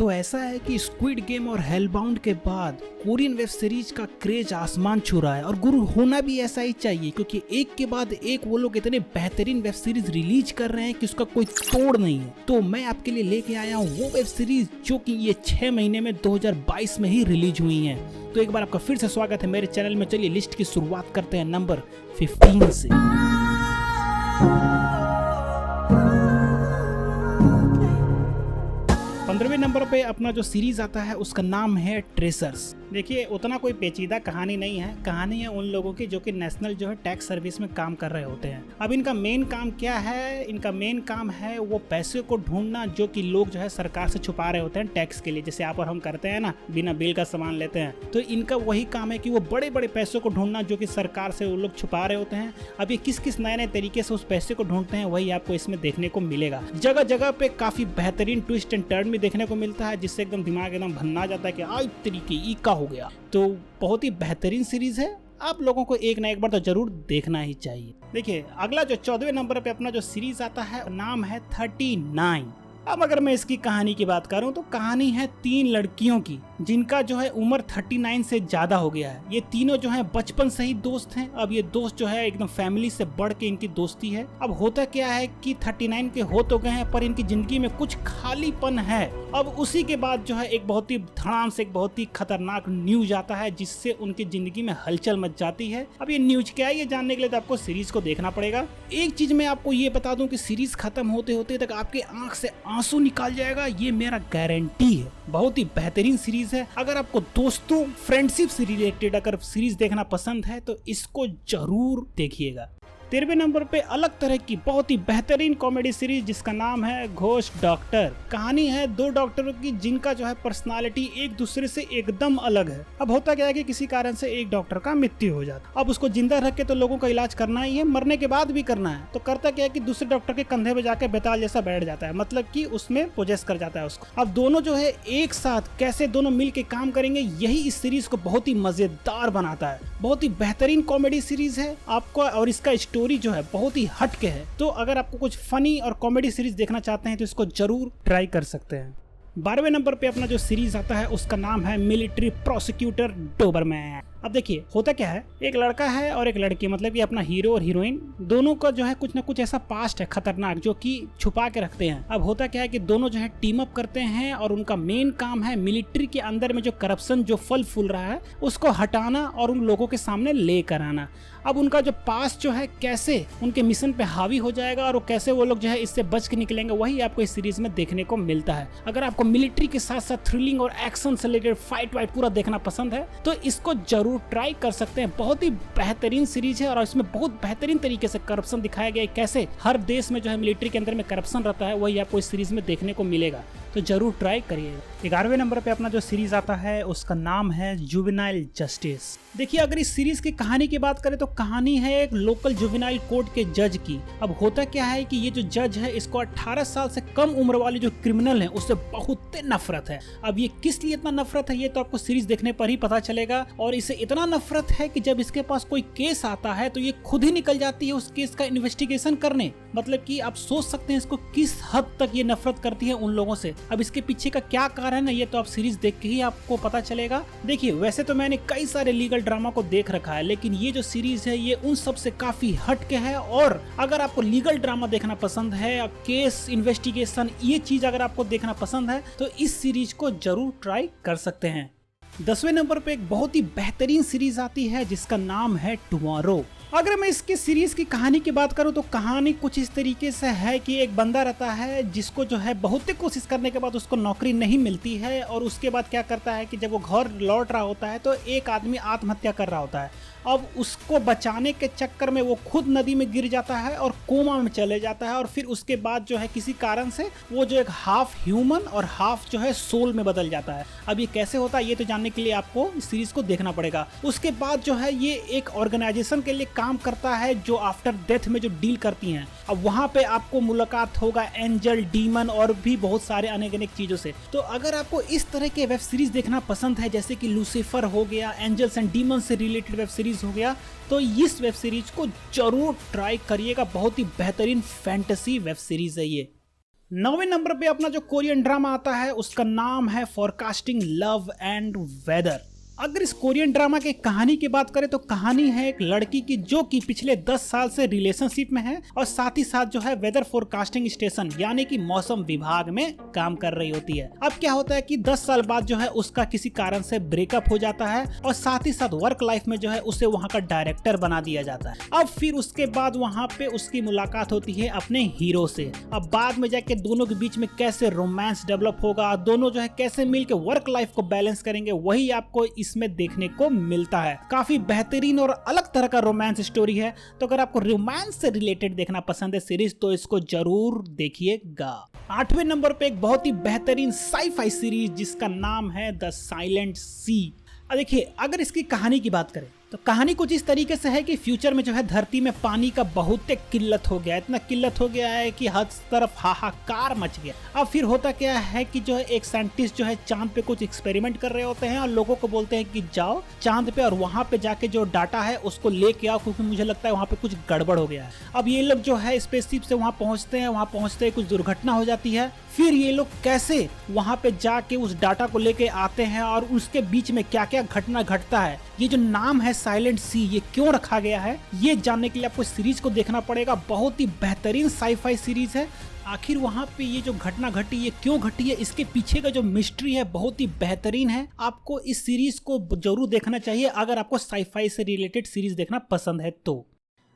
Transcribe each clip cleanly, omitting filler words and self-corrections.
तो ऐसा है कि स्क्विड गेम और हेलबाउंड के बाद कोरियन वेब सीरीज का क्रेज आसमान छू रहा है और गुरु होना भी ऐसा ही चाहिए, क्योंकि एक के बाद एक वो लोग इतने बेहतरीन वेब सीरीज रिलीज कर रहे हैं कि उसका कोई तोड़ नहीं है। तो मैं आपके लिए लेके आया हूँ वो वेब सीरीज जो कि ये 6 महीने में 2022 में ही रिलीज हुई है। तो एक बार आपका फिर से स्वागत है मेरे चैनल में। चलिए लिस्ट की शुरुआत करते हैं नंबर 15 से। 15वें नंबर पे अपना जो सीरीज आता है उसका नाम है ट्रेसर्स। देखिए उतना कोई पेचीदा कहानी नहीं है, कहानी है उन लोगों की जो कि नेशनल जो है टैक्स सर्विस में काम कर रहे होते हैं। अब इनका मेन काम क्या है? इनका मेन काम है वो पैसे को ढूंढना जो कि लोग जो है सरकार से छुपा रहे होते हैं टैक्स के लिए। जैसे आप और हम करते हैं ना, बिना बिल का सामान लेते हैं, तो इनका वही काम है कि वो बड़े बड़े पैसों को ढूंढना जो कि सरकार से वो लोग छुपा रहे होते हैं। अब ये किस किस नए नए तरीके से उस पैसे को ढूंढते हैं वही आपको इसमें देखने को मिलेगा। जगह जगह पे काफी बेहतरीन ट्विस्ट एंड टर्न भी देखने को मिलता है, जिससे एकदम दिमाग एकदम भन्ना जाता है कि आज तरीके ई का हो गया। तो बहुत ही बेहतरीन सीरीज है, आप लोगों को एक ना एक बार तो जरूर देखना ही चाहिए। देखिए अगला जो 14वें नंबर पे अपना जो सीरीज आता है नाम है 39। अब अगर मैं इसकी कहानी की बात करूं तो कहानी है 3 लड़कियों की जिनका जो है उम्र 39 से ज्यादा हो गया है। ये तीनों जो है बचपन से ही दोस्त हैं। अब ये दोस्त जो है एकदम फैमिली से बढ़ के इनकी दोस्ती है। अब होता क्या है कि 39 के हो तो गए हैं पर इनकी जिंदगी में कुछ खालीपन है। अब उसी के बाद जो है एक बहुत ही धड़ाम से एक बहुत ही खतरनाक न्यूज आता है जिससे उनकी जिंदगी में हलचल मच जाती है। अब ये न्यूज क्या है ये जानने के लिए तो आपको सीरीज को देखना पड़ेगा। एक चीज मैं आपको ये बता दूं कि सीरीज खत्म होते होते तक आपके आंख से आंसू निकाल जाएगा, ये मेरा गारंटी है। बहुत ही बेहतरीन सीरीज है। अगर आपको दोस्तों फ्रेंडशिप से रिलेटेड अगर सीरीज देखना पसंद है तो इसको जरूर देखिएगा। 13वें नंबर पे अलग तरह की बहुत ही बेहतरीन कॉमेडी सीरीज जिसका नाम है घोस्ट डॉक्टर। कहानी है 2 डॉक्टरों की जिनका जो है पर्सनालिटी एक दूसरे से एकदम अलग है। अब होता क्या है कि किसी कारण से एक डॉक्टर का मृत्यु हो जाता। अब उसको जिंदा रख के तो लोगों का इलाज करना ही है, मरने के बाद भी करना है। तो करता क्या है कि दूसरे डॉक्टर के कंधे पे जाके बेताल जैसा बैठ जाता है, मतलब कि उसमें पोजेस कर जाता है उसको। अब दोनों जो है एक साथ कैसे दोनों मिल के काम करेंगे यही इस सीरीज को बहुत ही मजेदार बनाता है। बहुत ही बेहतरीन कॉमेडी सीरीज है आपको, और इसका स्टोरी जो है बहुत ही हटके है। तो अगर आपको कुछ फनी और कॉमेडी सीरीज देखना चाहते हैं तो इसको जरूर ट्राई कर सकते हैं। 12वें नंबर पे अपना जो सीरीज आता है उसका नाम है मिलिट्री प्रोसिक्यूटर डोबरमैन। अब देखिए होता क्या है, एक लड़का है और एक लड़की, मतलब कि अपना हीरो और हीरोइन दोनों का जो है कुछ ना कुछ ऐसा पास्ट है खतरनाक जो कि छुपा के रखते हैं। अब होता क्या है कि दोनों जो है टीम अप करते हैं और उनका मेन काम है मिलिट्री के अंदर में जो करप्शन जो फल फूल रहा है उसको हटाना और उन लोगों के सामने लेकर आना। अब उनका जो पास्ट जो है कैसे उनके मिशन पे हावी हो जाएगा और कैसे वो लोग जो है इससे बच के निकलेंगे वही आपको इस सीरीज में देखने को मिलता है। अगर आपको मिलिट्री के साथ साथ थ्रिलिंग और एक्शन से रिलेटेड फाइट वाइट पूरा देखना पसंद है तो इसको जरूर ट्राई कर सकते हैं। बहुत ही बेहतरीन सीरीज है और इसमें बहुत बेहतरीन तरीके से करप्शन दिखाया गया है, कैसे हर देश में जो है मिलिट्री के अंदर में करप्शन रहता है वही आपको इस सीरीज में देखने को मिलेगा। तो जरूर ट्राई करिएगा। 11वें नंबर पे अपना जो सीरीज आता है उसका नाम है जुवेनाइल जस्टिस। देखिए अगर इस सीरीज की कहानी की बात करें तो कहानी है एक लोकल जुवेनाइल कोर्ट के जज की। अब होता क्या है कि ये जो जज है इसको 18 साल से कम उम्र वाले जो क्रिमिनल हैं उससे बहुत नफरत है। अब ये किस लिए इतना नफरत है ये तो आपको सीरीज देखने पर ही पता चलेगा। और इसे इतना नफरत है कि जब इसके पास कोई केस आता है तो ये खुद ही निकल जाती है उस केस का इन्वेस्टिगेशन करने। मतलब कि आप सोच सकते हैं इसको किस हद तक ये नफरत करती है उन लोगों से। अब इसके पीछे का क्या कारण है ये तो आप सीरीज देख के ही आपको पता चलेगा। देखिए वैसे तो मैंने कई सारे लीगल ड्रामा को देख रखा है, लेकिन ये जो सीरीज है ये उन सब से काफी हटके है। और अगर आपको लीगल ड्रामा देखना पसंद है, केस इन्वेस्टिगेशन ये चीज अगर आपको देखना पसंद है तो इस सीरीज को जरूर ट्राई कर सकते हैं। 10वें नंबर पे एक बहुत ही बेहतरीन सीरीज आती है जिसका नाम है टुमारो। अगर मैं इसके सीरीज की कहानी की बात करूं तो कहानी कुछ इस तरीके से है कि एक बंदा रहता है जिसको जो है बहुत ही कोशिश करने के बाद उसको नौकरी नहीं मिलती है। और उसके बाद क्या करता है कि जब वो घर लौट रहा होता है तो एक आदमी आत्महत्या कर रहा होता है। अब उसको बचाने के चक्कर में वो खुद नदी में गिर जाता है और कोमा में चले जाता है। और फिर उसके बाद जो है किसी कारण से वो जो एक हाफ ह्यूमन और हाफ जो है सोल में बदल जाता है। अब ये कैसे होता है ये तो जानने के लिए आपको इस सीरीज को देखना पड़ेगा। उसके बाद जो है ये एक ऑर्गेनाइजेशन के लिए काम करता है जो आफ्टर डेथ में जो डील करती हैं। अब वहां पे आपको मुलाकात होगा एंजल, डीमन और भी बहुत सारे अनेक चीजों से। तो अगर आपको इस तरह के वेब सीरीज देखना पसंद है जैसे कि लूसीफर हो गया, एंजल्स एंड डीमन से रिलेटेड वेब सीरीज हो गया, तो इस वेब सीरीज को जरूर ट्राई करिएगा। बहुत ही बेहतरीन फैंटेसी वेब सीरीज है ये। 9वें नंबर पे अपना जो कोरियन ड्रामा आता है उसका नाम है फोरकास्टिंग लव एंड वेदर। अगर इस कोरियन ड्रामा की कहानी की बात करें तो कहानी है एक लड़की की जो कि पिछले 10 साल से रिलेशनशिप में है और साथ ही साथ जो है वेदर फोरकास्टिंग स्टेशन यानी कि मौसम विभाग में काम कर रही होती है। अब क्या होता है कि 10 साल बाद जो है उसका किसी कारण से ब्रेकअप हो जाता है और साथ ही साथ वर्क लाइफ में जो है उसे वहाँ का डायरेक्टर बना दिया जाता है। अब फिर उसके बाद वहाँ पे उसकी मुलाकात होती है अपने हीरो से। अब बाद में जाके दोनों के बीच में कैसे रोमांस डेवलप होगा, दोनों जो है कैसे मिलकर वर्क लाइफ को बैलेंस करेंगे, वही आपको इसमें देखने को मिलता है। काफी बेहतरीन और अलग तरह का रोमांस स्टोरी है। तो अगर आपको रोमांस से रिलेटेड देखना पसंद है सीरीज तो इसको जरूर देखिएगा। 8वें नंबर पे एक बहुत ही बेहतरीन साई-फाई सीरीज जिसका नाम है द साइलेंट सी। देखिए अगर इसकी कहानी की बात करें तो कहानी कुछ इस तरीके से है कि फ्यूचर में जो है धरती में पानी का बहुत किल्लत हो गया है, इतना किल्लत हो गया है कि हर तरफ हाहाकार मच गया। अब फिर होता क्या है कि जो है एक साइंटिस्ट जो है चांद पे कुछ एक्सपेरिमेंट कर रहे होते हैं और लोगों को बोलते हैं कि जाओ चांद पे और वहां पे जाके जो डाटा है उसको लेके आओ क्योंकि मुझे लगता है वहां पे कुछ गड़बड़ हो गया है। अब ये लोग जो है स्पेसशिप से वहां पहुंचते हैं, वहां पहुंचते ही कुछ दुर्घटना हो जाती है। फिर ये लोग कैसे वहां पे जाके उस डाटा को लेके आते हैं और उसके बीच में क्या क्या घटना घटता है, ये जो नाम है साइलेंट सी ये क्यों रखा गया है, ये जानने के लिए आपको सीरीज को देखना पड़ेगा। बहुत ही बेहतरीन साई-फाई सीरीज है। आखिर वहां पे ये जो घटना घटी ये क्यों घटी है, इसके पीछे का जो मिस्ट्री है बहुत ही बेहतरीन है। आपको इस सीरीज को जरूर देखना चाहिए अगर आपको साई-फाई से रिलेटेड सीरीज देखना पसंद है तो।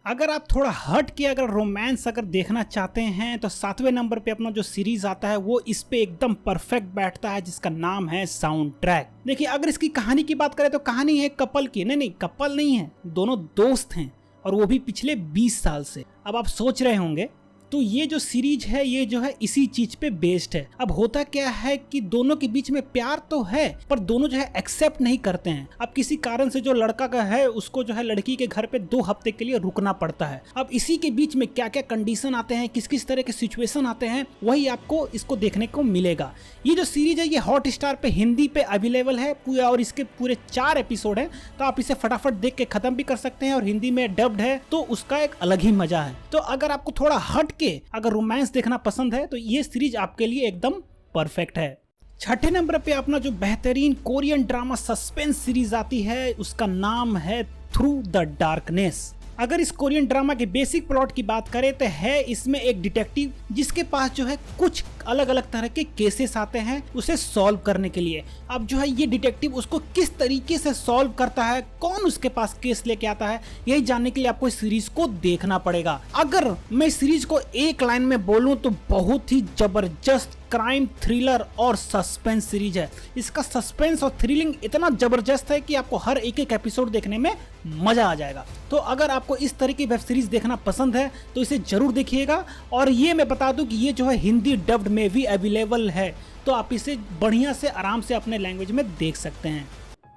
अगर आप थोड़ा हट के अगर रोमांस अगर देखना चाहते हैं तो 7वें नंबर पे अपना जो सीरीज आता है वो इस पे एकदम परफेक्ट बैठता है जिसका नाम है साउंड ट्रैक। देखिए अगर इसकी कहानी की बात करें तो कहानी है कपल की। नहीं कपल नहीं है, दोनों दोस्त हैं और वो भी पिछले 20 साल से। अब आप सोच रहे होंगे तो ये जो सीरीज है ये जो है इसी चीज पे बेस्ड है। अब होता क्या है कि दोनों के बीच में प्यार तो है पर दोनों जो है एक्सेप्ट नहीं करते हैं। अब किसी कारण से जो लड़का का है उसको जो है लड़की के घर पे 2 हफ्ते के लिए रुकना पड़ता है। अब इसी के बीच में क्या क्या कंडीशन आते हैं, किस किस तरह के सिचुएशन आते हैं, वही आपको इसको देखने को मिलेगा। ये जो सीरीज है ये हॉट स्टार पे हिंदी पे अवेलेबल है और इसके पूरे 4 एपिसोड है तो आप इसे फटाफट देख के खत्म भी कर सकते हैं और हिंदी में डब्ड है तो उसका एक अलग ही मजा है। तो अगर आपको थोड़ा हट के अगर रोमांस देखना पसंद है तो ये सीरीज आपके लिए एकदम परफेक्ट है। 6ठे नंबर पे अपना जो बेहतरीन कोरियन ड्रामा सस्पेंस सीरीज आती है उसका नाम है थ्रू द डार्कनेस। अगर इस कोरियन ड्रामा के बेसिक प्लॉट की बात करें तो है इसमें एक डिटेक्टिव जिसके पास जो है कुछ अलग अलग तरह के केसेस आते हैं उसे सॉल्व करने के लिए। अब जो है ये डिटेक्टिव उसको किस तरीके से सॉल्व करता है, कौन उसके पास केस लेके आता है, यही जानने के लिए आपको इस सीरीज को देखना पड़ेगा। अगर मैं इस सीरीज को एक लाइन में बोलूं तो बहुत ही जबरदस्त क्राइम थ्रिलर और सस्पेंस सीरीज है। इसका सस्पेंस और थ्रिलिंग इतना जबरदस्त है कि आपको हर एक एपिसोड देखने में मजा आ जाएगा। तो अगर आपको इस तरह की वेब सीरीज देखना पसंद है तो इसे जरूर देखिएगा। और ये मैं बता दूं कि ये जो है हिंदी डब्ड में भी अवेलेबल है तो आप इसे बढ़िया से आराम से अपने लैंग्वेज में देख सकते हैं।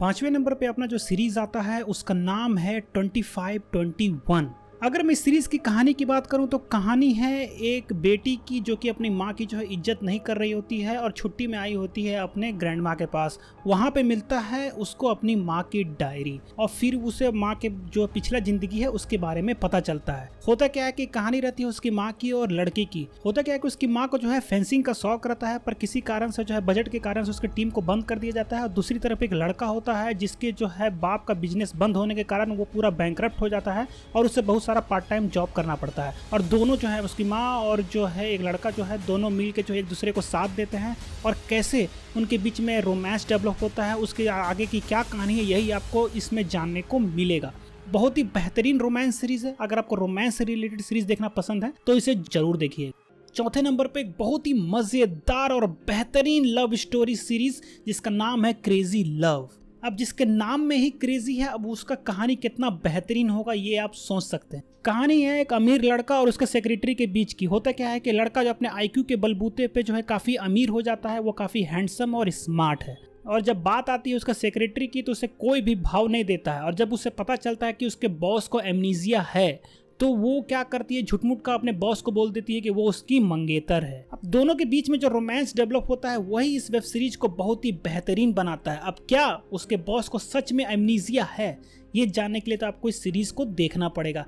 5वें नंबर पे अपना जो सीरीज आता है उसका नाम है 2521। अगर मैं इस सीरीज की कहानी की बात करूं तो कहानी है एक बेटी की जो कि अपनी माँ की जो है इज्जत नहीं कर रही होती है और छुट्टी में आई होती है अपने ग्रैंड माँ के पास। वहाँ पे मिलता है उसको अपनी माँ की डायरी और फिर उसे माँ के जो पिछला जिंदगी है उसके बारे में पता चलता है। होता क्या है कि कहानी रहती है उसकी माँ की और लड़के की। होता क्या है कि उसकी माँ को जो है फेंसिंग का शौक रहता है पर किसी कारण से जो है बजट के कारण से उसकी टीम को बंद कर दिया जाता है। और दूसरी तरफ एक लड़का होता है जिसके जो है बाप का बिजनेस बंद होने के कारण वो पूरा बैंकरप्ट हो जाता है और उसे बहुत सारा पार्ट टाइम जॉब करना पड़ता है। और दोनों जो है उसकी माँ और जो है एक लड़का जो है दोनों मिलके जो एक दूसरे को साथ देते हैं और कैसे उनके बीच में रोमांस डेवलप होता है उसके आगे की क्या कहानी है यही आपको इसमें जानने को मिलेगा। बहुत ही बेहतरीन रोमांस सीरीज है। अगर आपको रोमांस से रिलेटेड सीरीज देखना पसंद है तो इसे जरूर देखिए। 4थे नंबर पे एक बहुत ही मजेदार और बेहतरीन लव स्टोरी सीरीज जिसका नाम है क्रेजी लव। अब जिसके नाम में ही क्रेजी है अब उसका कहानी कितना बेहतरीन होगा ये आप सोच सकते हैं। कहानी है एक अमीर लड़का और उसके सेक्रेटरी के बीच की। होता क्या है कि लड़का जो अपने आईक्यू के बलबूते पे जो है काफी अमीर हो जाता है, वो काफी हैंडसम और स्मार्ट है और जब बात आती है उसका सेक्रेटरी की तो उसे कोई भी भाव नहीं देता है। और जब उसे पता चलता है कि उसके बॉस को एमनीजिया है तो वो क्या करती है झूठ-मूठ का अपने बॉस को बोल देती है कि वो उसकी मंगेतर है। अब दोनों के बीच में जो रोमांस डेवलप होता है वही इस वेब सीरीज को बहुत ही बेहतरीन बनाता है। अब क्या उसके बॉस को सच में एमनीजिया है ये जानने के लिए तो आपको इस सीरीज को देखना पड़ेगा।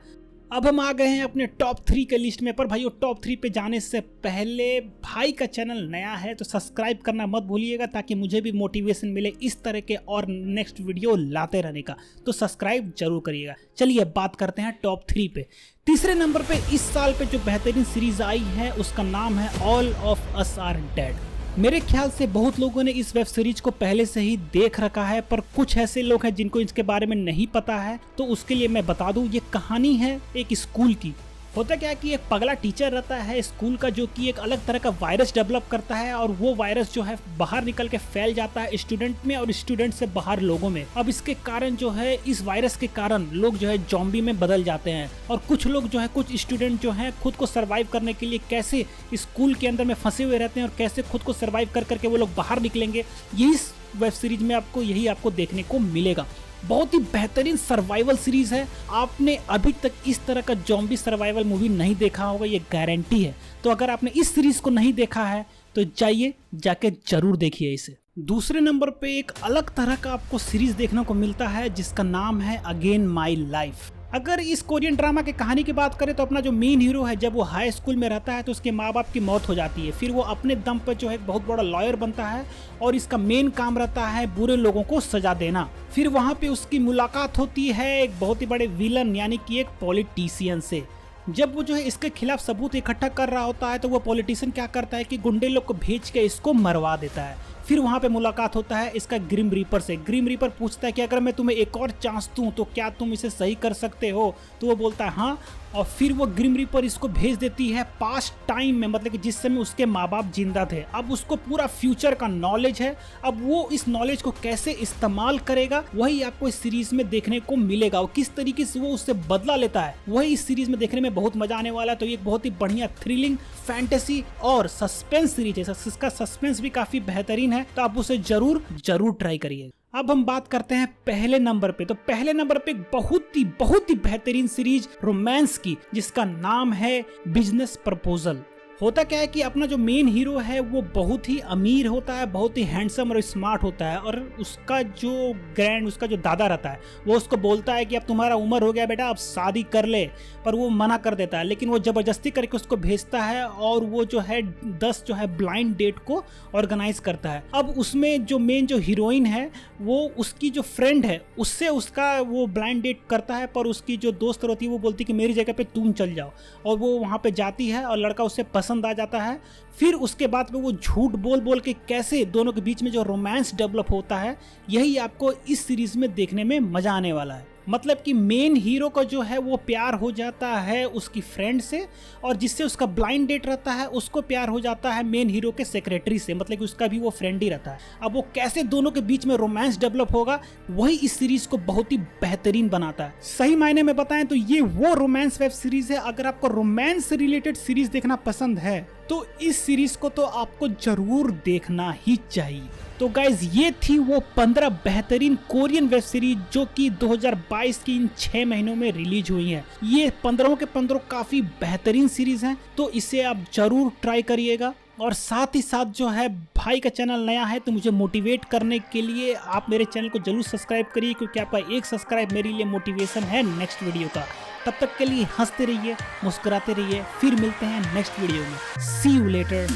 अब हम आ गए हैं अपने टॉप 3 के लिस्ट में। पर भाइयों, टॉप 3 पे जाने से पहले भाई का चैनल नया है तो सब्सक्राइब करना मत भूलिएगा, ताकि मुझे भी मोटिवेशन मिले इस तरह के और नेक्स्ट वीडियो लाते रहने का। तो सब्सक्राइब जरूर करिएगा। चलिए बात करते हैं टॉप 3 पे। तीसरे नंबर पे इस साल पे जो बेहतरीन सीरीज आई है उसका नाम है all of us are dead. मेरे ख्याल से बहुत लोगों ने इस वेब सीरीज को पहले से ही देख रखा है, पर कुछ ऐसे लोग हैं जिनको इसके बारे में नहीं पता है। तो उसके लिए मैं बता दूं, ये कहानी है एक स्कूल की। होता क्या है कि एक पगला टीचर रहता है स्कूल का, जो कि एक अलग तरह का वायरस डेवलप करता है, और वो वायरस जो है बाहर निकल के फैल जाता है स्टूडेंट में और स्टूडेंट से बाहर लोगों में। अब इसके कारण जो है, इस वायरस के कारण लोग जो है ज़ॉम्बी में बदल जाते हैं, और कुछ लोग जो है, कुछ स्टूडेंट जो है खुद को सर्वाइव करने के लिए कैसे स्कूल के अंदर में फंसे हुए रहते हैं और कैसे खुद को सर्वाइव कर करके वो लोग बाहर निकलेंगे, ये इस वेब सीरीज में आपको देखने को मिलेगा। बहुत ही बेहतरीन सर्वाइवल सीरीज है। आपने अभी तक इस तरह का ज़ॉम्बी सर्वाइवल मूवी नहीं देखा होगा, ये गारंटी है। तो अगर आपने इस सीरीज को नहीं देखा है तो जाके जरूर देखिए इसे। दूसरे नंबर पे एक अलग तरह का आपको सीरीज देखने को मिलता है जिसका नाम है अगेन माई लाइफ। अगर इस कोरियन ड्रामा की कहानी की बात करें तो अपना जो मेन हीरो है, जब वो हाई स्कूल में रहता है तो उसके माँ बाप की मौत हो जाती है। फिर वो अपने दम पर जो है बहुत बड़ा लॉयर बनता है और इसका मेन काम रहता है बुरे लोगों को सजा देना। फिर वहाँ पे उसकी मुलाकात होती है एक बहुत ही बड़े विलन यानी कि एक पॉलिटिशियन से। जब वो जो है इसके खिलाफ सबूत इकट्ठा कर रहा होता है तो वो पॉलिटिशियन क्या करता है कि गुंडे लोग को भेज के इसको मरवा देता है। फिर वहाँ पे मुलाकात होता है इसका ग्रिम रीपर से। ग्रिम रीपर पूछता है कि अगर मैं तुम्हें एक और चांस दूं तो क्या तुम इसे सही कर सकते हो? तो वो बोलता है हाँ, और फिर वो ग्रिम रीपर इसको भेज देती है पास्ट टाइम में, मतलब कि जिस समय उसके माँ बाप जिंदा थे। अब उसको पूरा फ्यूचर का नॉलेज है। अब वो इस नॉलेज को कैसे इस्तेमाल करेगा वही आपको इस सीरीज में देखने को मिलेगा, और किस तरीके से वो उससे बदला लेता है वही इस सीरीज में देखने में बहुत मजा आने वाला है। तो ये बहुत ही बढ़िया थ्रिलिंग, फैंटेसी और सस्पेंस सीरीज है। इसका सस्पेंस भी काफी बेहतरीन है, तो आप उसे जरूर ट्राई करिए। अब हम बात करते हैं पहले नंबर पे। तो पहले नंबर पे एक बहुत ही बेहतरीन सीरीज रोमांस की जिसका नाम है बिजनेस प्रपोजल। होता क्या है कि अपना जो मेन हीरो है वो बहुत ही अमीर होता है, बहुत ही हैंडसम और स्मार्ट होता है, और उसका जो दादा रहता है वो उसको बोलता है कि अब तुम्हारा उम्र हो गया बेटा, अब शादी कर ले। पर वो मना कर देता है, लेकिन वो जबरदस्ती करके उसको भेजता है और वो जो है 10 जो है ब्लाइंड डेट को ऑर्गेनाइज करता है। अब उसमें जो मेन जो हीरोइन है वो उसकी जो फ्रेंड है उससे उसका वो ब्लाइंड डेट करता है, पर उसकी जो दोस्त होती है वो बोलती है कि मेरी जगह पे तुम चल जाओ, और वो वहाँ पे जाती है और लड़का उससे पसंद आ जाता है। फिर उसके बाद में वो झूठ बोल के कैसे दोनों के बीच में जो रोमांस डेवलप होता है, यही आपको इस सीरीज में देखने में मजा आने वाला है। मतलब कि मेन हीरो का जो है वो प्यार हो जाता है उसकी फ्रेंड से, और जिससे उसका ब्लाइंड डेट रहता है उसको प्यार हो जाता है मेन हीरो के सेक्रेटरी से, मतलब कि उसका भी वो फ्रेंड ही रहता है। अब वो कैसे दोनों के बीच में रोमांस डेवलप होगा वही इस सीरीज को बहुत ही बेहतरीन बनाता है। सही मायने में बताएं तो ये वो रोमांस वेब सीरीज है। अगर आपको रोमांस से रिलेटेड सीरीज देखना पसंद है तो इस सीरीज को तो आपको जरूर देखना ही चाहिए। तो गाइज, ये थी वो 15 बेहतरीन कोरियन वेब सीरीज जो कि 2022 की इन 6 महीनों में रिलीज हुई हैं। ये 15 के 15 काफी बेहतरीन सीरीज हैं, तो इसे आप जरूर ट्राई करिएगा। और साथ ही साथ जो है, भाई का चैनल नया है तो मुझे मोटिवेट करने के लिए आप मेरे चैनल को जरूर सब्सक्राइब करिए, क्योंकि आपका एक सब्सक्राइब मेरे लिए मोटिवेशन है नेक्स्ट वीडियो का। तब तक के लिए हंसते रहिए, मुस्कुराते रहिए। फिर मिलते हैं नेक्स्ट वीडियो में। सी यू लेटर।